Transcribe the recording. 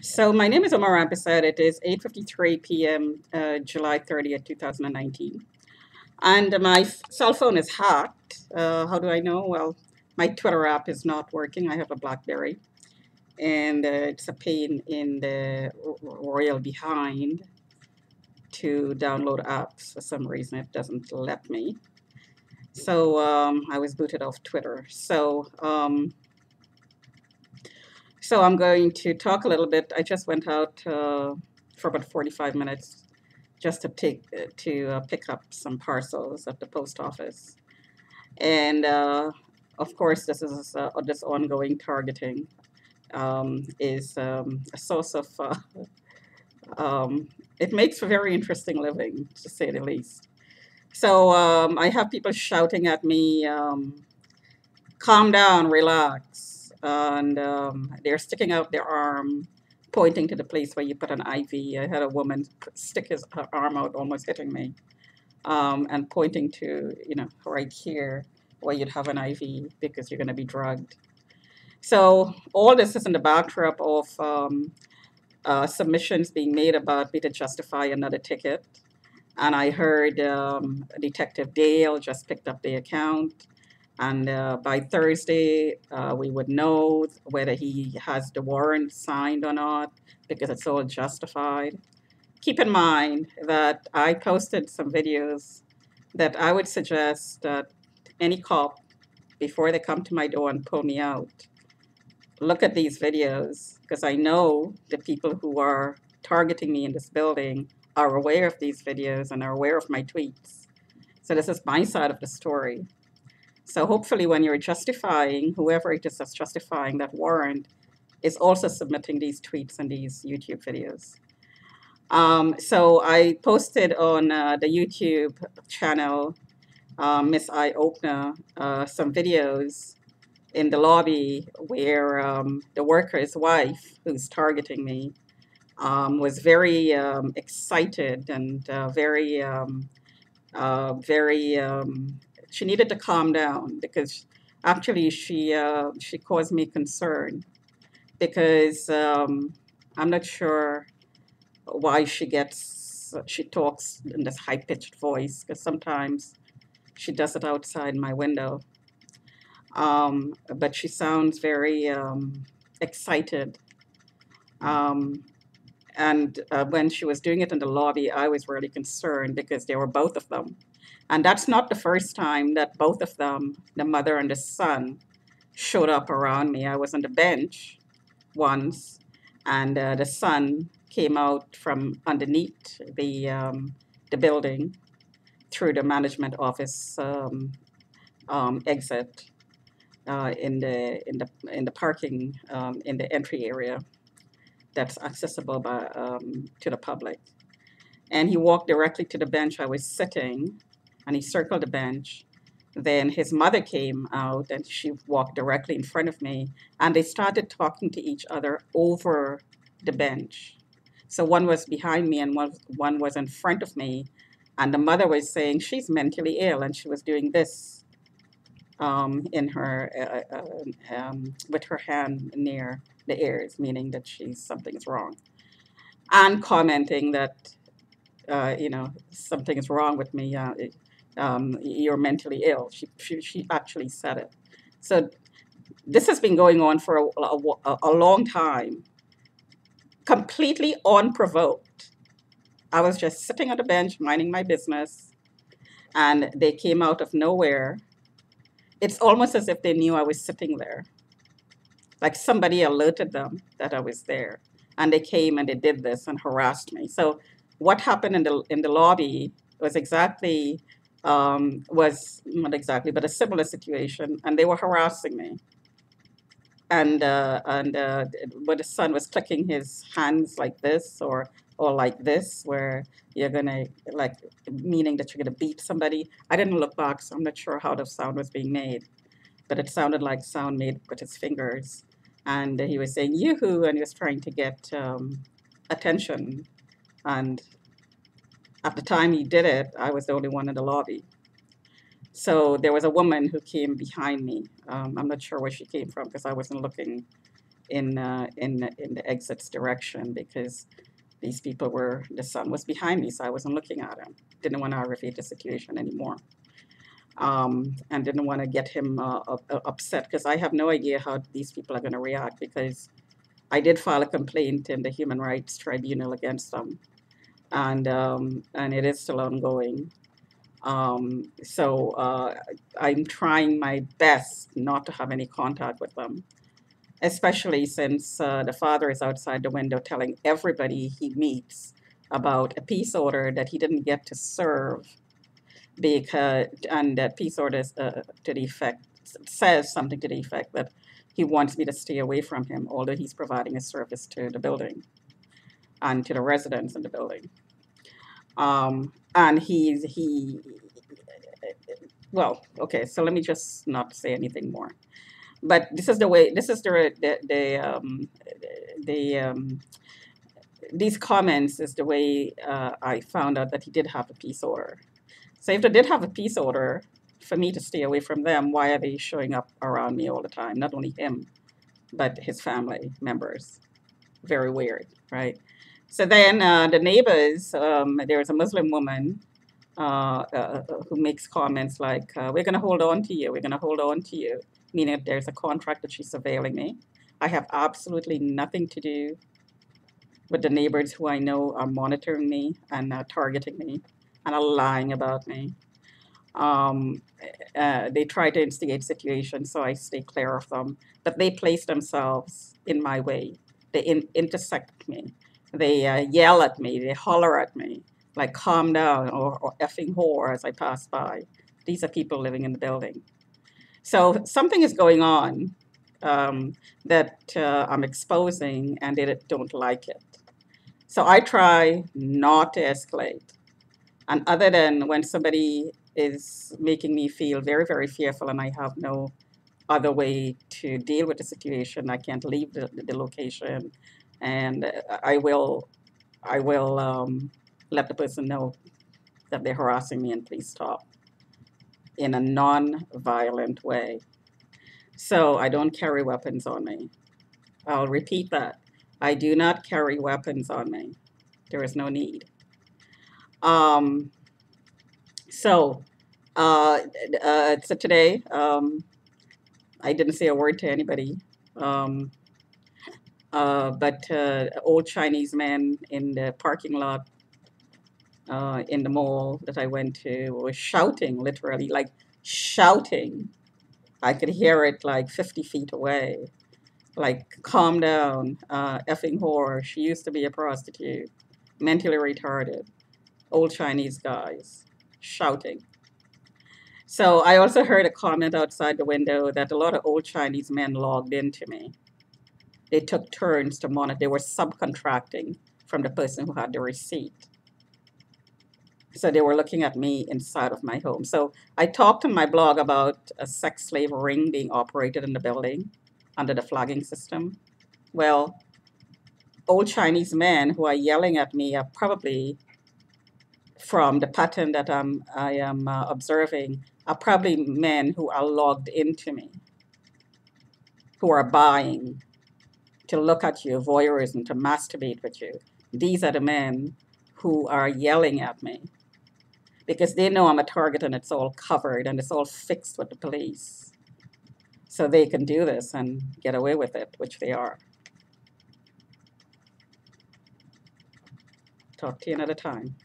So my name is Omar Rampersad. It is 8:53 p.m., July 30th, 2019. And my cell phone is hacked. How do I know? Well, my Twitter app is not working. I have a BlackBerry, and it's a pain in the royal behind to download apps. For some reason, it doesn't let me. So I was booted off Twitter. So I'm going to talk a little bit. I just went out for about 45 minutes just to pick up some parcels at the post office. And of course, this ongoing targeting is a source of it makes for very interesting living, to say the least. So I have people shouting at me, "Calm down, relax," and they're sticking out their arm, pointing to the place where you put an IV. I had a woman stick her arm out, almost hitting me, and pointing to, right here where you'd have an IV because you're going to be drugged. So all this is in the backdrop of submissions being made about me to justify another ticket. And I heard Detective Dale just picked up the account. And by Thursday, we would know whether he has the warrant signed or not because it's all justified. Keep in mind that I posted some videos that I would suggest that any cop, before they come to my door and pull me out, look at these videos because I know the people who are targeting me in this building are aware of these videos and are aware of my tweets. So this is my side of the story. So hopefully when you're justifying, whoever it is that's justifying that warrant is also submitting these tweets and these YouTube videos. So I posted on the YouTube channel, Miss Eye Opener, some videos in the lobby where the worker's wife, who's targeting me, was very excited and very. She needed to calm down because actually she caused me concern because I'm not sure why she talks in this high pitched voice because sometimes she does it outside my window. But she sounds very excited. Um, and when she was doing it in the lobby, I was really concerned because there were both of them. And that's not the first time that both of them, the mother and the son, showed up around me. I was on the bench once, and the son came out from underneath the building through the management office exit in the parking in the entry area that's accessible to the public. And he walked directly to the bench I was sitting, and he circled the bench. Then his mother came out, and she walked directly in front of me, and they started talking to each other over the bench. So one was behind me, and one was in front of me, and the mother was saying she's mentally ill, and she was doing this in her with her hand near the ears, meaning that something's wrong, and commenting that something is wrong with me. You're mentally ill. She actually said it. So this has been going on for a long time, completely unprovoked. I was just sitting on the bench minding my business, and they came out of nowhere. It's almost as if they knew I was sitting there, like somebody alerted them that I was there, and they came and they did this and harassed me. So what happened in the lobby was exactly was not exactly, but a similar situation, and they were harassing me. And but the son was clicking his hands like this or like this, where you're gonna like meaning that you're gonna beat somebody. I didn't look back, so I'm not sure how the sound was being made, but it sounded like sound made with his fingers. And he was saying yoo-hoo, and he was trying to get attention. And at the time he did it, I was the only one in the lobby. So there was a woman who came behind me. I'm not sure where she came from because I wasn't looking in the exit's direction because these people were, the sun was behind me, so I wasn't looking at him. Didn't want to aggravate the situation anymore. And didn't want to get him upset because I have no idea how these people are going to react because I did file a complaint in the Human Rights Tribunal against them, and it is still ongoing. So I'm trying my best not to have any contact with them, especially since the father is outside the window telling everybody he meets about a peace order that he didn't get to serve because, and that peace order to the effect says something to the effect that he wants me to stay away from him, although he's providing a service to the building and to the residents in the building. And he well, okay, so let me just not say anything more. But this is the way. This is the these comments is the way I found out that he did have a peace order. So if they did have a peace order for me to stay away from them, why are they showing up around me all the time? Not only him, but his family members. Very weird, right? So then the neighbors, there was a Muslim woman who makes comments like, we're going to hold on to you, we're going to hold on to you, meaning that there's a contract that she's surveilling me. I have absolutely nothing to do with the neighbors who I know are monitoring me and targeting me and are lying about me. Um, they try to instigate situations, so I stay clear of them. But they place themselves in my way. They intersect me. They yell at me. They holler at me, like "calm down" or "effing whore" as I pass by. These are people living in the building. So something is going on that I'm exposing, and they don't like it. So I try not to escalate. And other than when somebody is making me feel very, very fearful and I have no other way to deal with the situation, I can't leave the location. And I will let the person know that they're harassing me and please stop in a non-violent way. So I don't carry weapons on me. I'll repeat that. I do not carry weapons on me. There is no need. Um, so so today, I didn't say a word to anybody. Um, but old Chinese man in the parking lot in the mall that I went to was shouting, literally, like shouting. I could hear it like 50 feet away, like, calm down, effing whore. She used to be a prostitute, mentally retarded, old Chinese guys shouting. So I also heard a comment outside the window that a lot of old Chinese men logged into me. They took turns to monitor. They were subcontracting from the person who had the receipt. So they were looking at me inside of my home. So I talked in my blog about a sex slave ring being operated in the building under the flagging system. Well, old Chinese men who are yelling at me are probably, from the pattern that I am observing, are probably men who are logged into me, who are buying to look at you, voyeurism, to masturbate with you. These are the men who are yelling at me because they know I'm a target and it's all covered and it's all fixed with the police. So they can do this and get away with it, which they are. Talk to you another time.